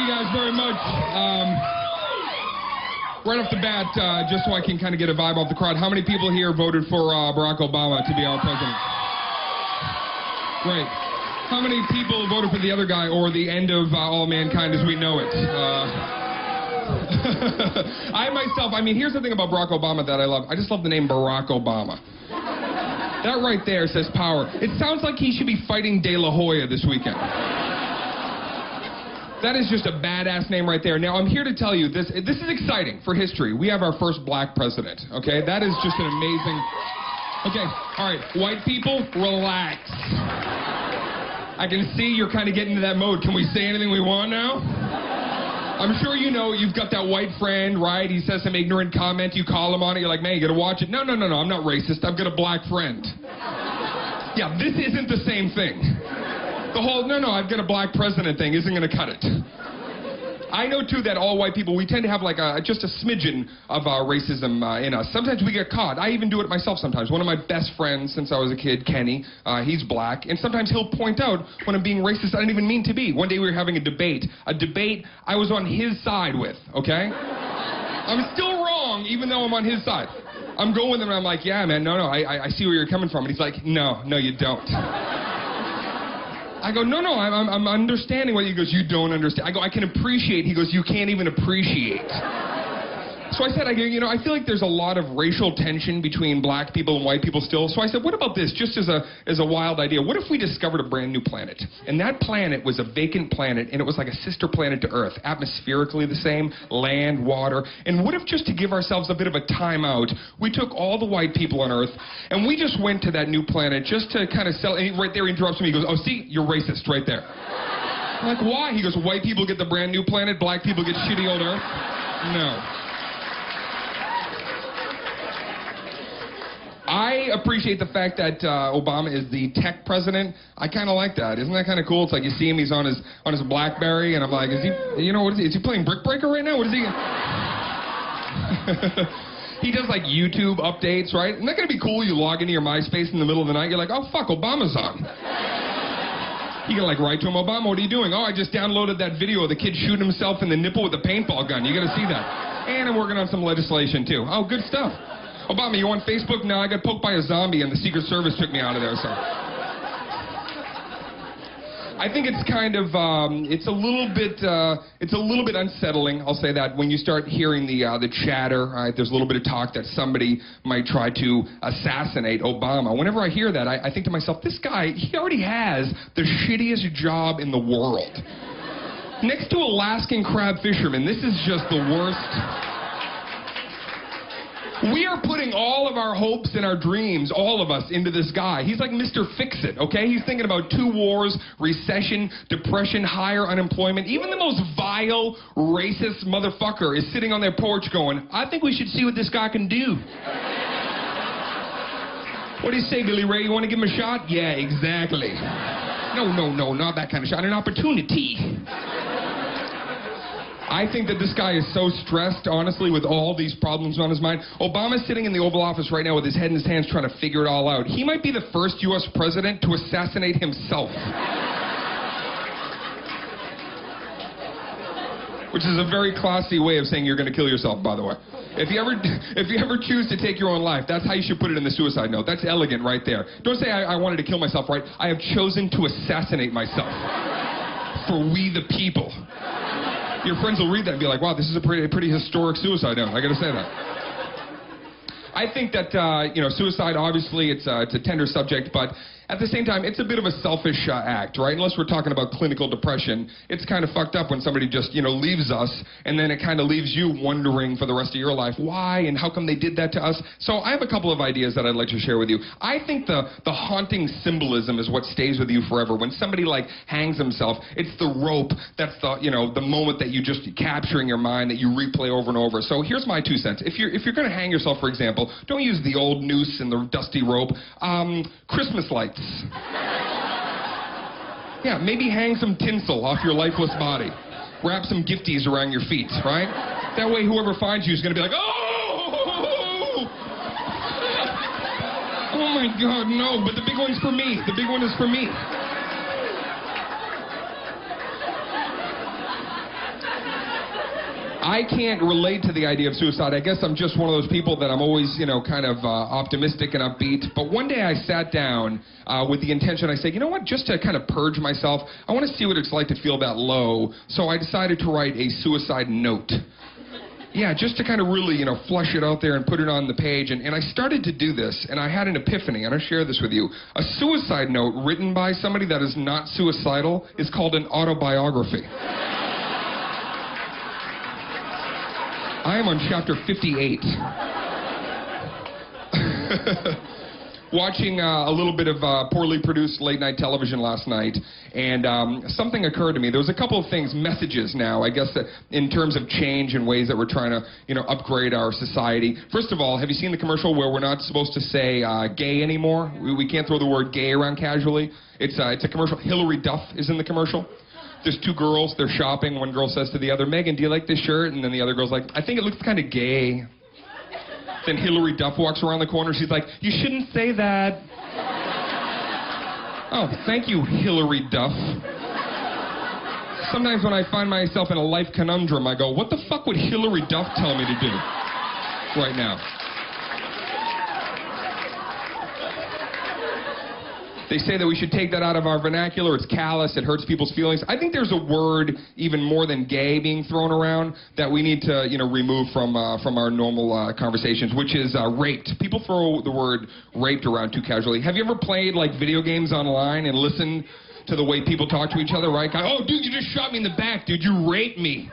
you guys very much. Right off the bat, just so I can kind of get a vibe off the crowd, how many people here voted for Barack Obama to be our president? Great. How many people voted for the other guy, or the end of all mankind as we know it? I myself, here's the thing about Barack Obama that I love. I just love the name Barack Obama. That right there says power. It sounds like he should be fighting De La Hoya this weekend. That is just a badass name right there. Now, I'm here to tell you, this is exciting for history. We have our first black president, okay? That is just an amazing... Okay, all right, white people, relax. I can see you're kind of getting into that mode. Can we say anything we want now? I'm sure you know you've got that white friend, right? He says some ignorant comment, you call him on it, you're like, man, you gotta watch it. No, I'm not racist. I've got a black friend. Yeah, this isn't the same thing. The whole, I've got a black president thing isn't going to cut it. I know, too, that all white people, we tend to have like just a smidgen of racism in us. Sometimes we get caught. I even do it myself sometimes. One of my best friends since I was a kid, Kenny, he's black, and sometimes he'll point out when I'm being racist I didn't even mean to be. One day we were having a debate I was on his side with, okay? I'm still wrong, even though I'm on his side. I'm going with him and I'm like, yeah, man, I see where you're coming from. And he's like, no, you don't. I go, no, I'm understanding what he goes, you don't understand. I go, I can appreciate. He goes, you can't even appreciate. So I said, I feel like there's a lot of racial tension between black people and white people still. So I said, what about this, just as a wild idea? What if we discovered a brand new planet? And that planet was a vacant planet, and it was like a sister planet to Earth, atmospherically the same, land, water. And what if, just to give ourselves a bit of a timeout, we took all the white people on Earth, and we just went to that new planet just to kind of sell, and right there he interrupts me, he goes, oh, see, you're racist right there. I'm like, why? He goes, white people get the brand new planet, black people get shitty old Earth? No. I appreciate the fact that Obama is the tech president. I kind of like that. Isn't that kind of cool? It's like you see him, he's on his BlackBerry, and I'm like, is he playing Brick Breaker right now? What is he? He does like YouTube updates, right? Isn't that gonna be cool? You log into your MySpace in the middle of the night, you're like, oh fuck, Obama's on. You can like write to him, Obama, what are you doing? Oh, I just downloaded that video of the kid shooting himself in the nipple with a paintball gun. You gotta see that. And I'm working on some legislation too. Oh, good stuff. Obama, you on Facebook? No, I got poked by a zombie and the Secret Service took me out of there, so. I think it's kind of, it's a little bit unsettling, I'll say that, when you start hearing the chatter, right? There's a little bit of talk that somebody might try to assassinate Obama. Whenever I hear that, I think to myself, this guy, he already has the shittiest job in the world. Next to Alaskan crab fisherman, this is just the worst. We are putting all of our hopes and our dreams, all of us, into this guy. He's like Mr. Fix-It, okay? He's thinking about 2 wars, recession, depression, higher unemployment. Even the most vile, racist motherfucker is sitting on their porch going, I think we should see what this guy can do. What do you say, Billy Ray? You want to give him a shot? Yeah, exactly. No, not that kind of shot. An opportunity. I think that this guy is so stressed, honestly, with all these problems on his mind. Obama's sitting in the Oval Office right now with his head in his hands trying to figure it all out. He might be the first U.S. president to assassinate himself. Which is a very classy way of saying you're going to kill yourself, by the way. If you ever choose to take your own life, that's how you should put it in the suicide note. That's elegant right there. Don't say I wanted to kill myself, right? I have chosen to assassinate myself. For we the people. Your friends will read that and be like, wow, this is a pretty historic suicide note. I gotta say that. I think that, suicide, obviously, it's a tender subject, but at the same time, it's a bit of a selfish act, right? Unless we're talking about clinical depression, it's kind of fucked up when somebody just, leaves us, and then it kind of leaves you wondering for the rest of your life, why and how come they did that to us? So I have a couple of ideas that I'd like to share with you. I think the haunting symbolism is what stays with you forever. When somebody, hangs himself, it's the rope that's the moment that you just capture in your mind that you replay over and over. So here's my 2 cents. If you're going to hang yourself, for example, don't use the old noose and the dusty rope. Christmas lights. Yeah, maybe hang some tinsel off your lifeless body. Wrap some gifties around your feet, right? That way whoever finds you is going to be like, oh! Oh my God, no, but the big one's for me. The big one is for me. I can't relate to the idea of suicide. I guess I'm just one of those people that I'm always, kind of optimistic and upbeat. But one day I sat down with the intention, I said, you know what, just to kind of purge myself, I want to see what it's like to feel that low. So I decided to write a suicide note. Yeah, just to kind of really, flush it out there and put it on the page. And I started to do this, and I had an epiphany, and I'll share this with you. A suicide note written by somebody that is not suicidal is called an autobiography. I am on chapter 58. Watching a little bit of poorly produced late-night television last night, and something occurred to me. There was a couple of things, messages now, I guess, that in terms of change and ways that we're trying to, upgrade our society. First of all, have you seen the commercial where we're not supposed to say gay anymore? We can't throw the word gay around casually. It's a commercial. Hillary Duff is in the commercial. There's two girls, they're shopping. One girl says to the other, Megan, do you like this shirt? And then the other girl's like, I think it looks kind of gay. Then Hillary Duff walks around the corner. She's like, you shouldn't say that. Oh, thank you, Hillary Duff. Sometimes when I find myself in a life conundrum, I go, what the fuck would Hillary Duff tell me to do right now? They say that we should take that out of our vernacular. It's callous. It hurts people's feelings. I think there's a word even more than gay being thrown around that we need to, remove from our normal conversations, which is raped. People throw the word raped around too casually. Have you ever played like video games online and listened to the way people talk to each other, right? Oh, dude, you just shot me in the back, dude. You raped me.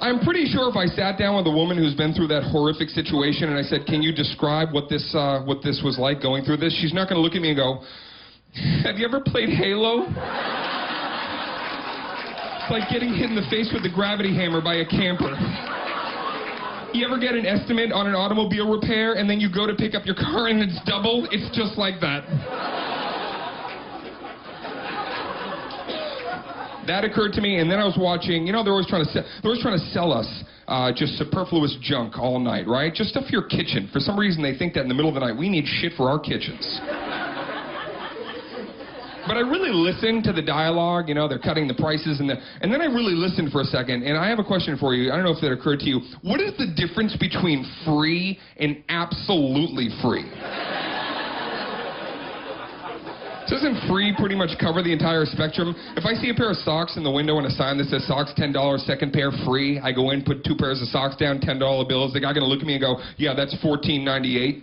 I'm pretty sure if I sat down with a woman who's been through that horrific situation and I said, can you describe what this was like going through this? She's not going to look at me and go, have you ever played Halo? It's like getting hit in the face with a gravity hammer by a camper. You ever get an estimate on an automobile repair and then you go to pick up your car and it's double? It's just like that. That occurred to me, and then I was watching, they're always trying to sell us just superfluous junk all night, right? Just stuff for your kitchen. For some reason, they think that in the middle of the night, we need shit for our kitchens. But I really listened to the dialogue, they're cutting the prices, and then I really listened for a second, and I have a question for you. I don't know if that occurred to you. What is the difference between free and absolutely free? Doesn't free pretty much cover the entire spectrum? If I see a pair of socks in the window and a sign that says socks $10, second pair free, I go in, put two pairs of socks down, $10 bills, the guy gonna look at me and go, yeah, that's $14.98.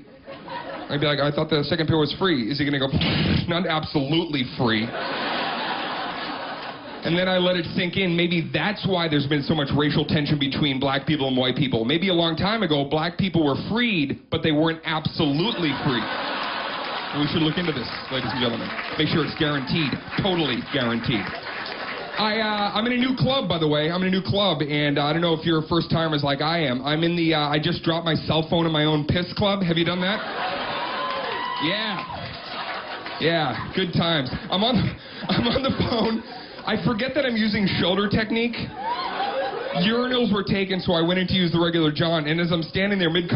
I'd be like, I thought the second pair was free. Is he gonna go, not absolutely free? And then I let it sink in. Maybe that's why there's been so much racial tension between black people and white people. Maybe a long time ago, black people were freed, but they weren't absolutely free. We should look into this, ladies and gentlemen. Make sure it's guaranteed, totally guaranteed. I'm in a new club, by the way. I'm in a new club, and I don't know if you're first-timers like I am. I'm in the, I just dropped my cell phone in my own piss club. Have you done that? Yeah, good times. I'm on the phone. I forget that I'm using shoulder technique. Urinals were taken, so I went in to use the regular John, and as I'm standing there mid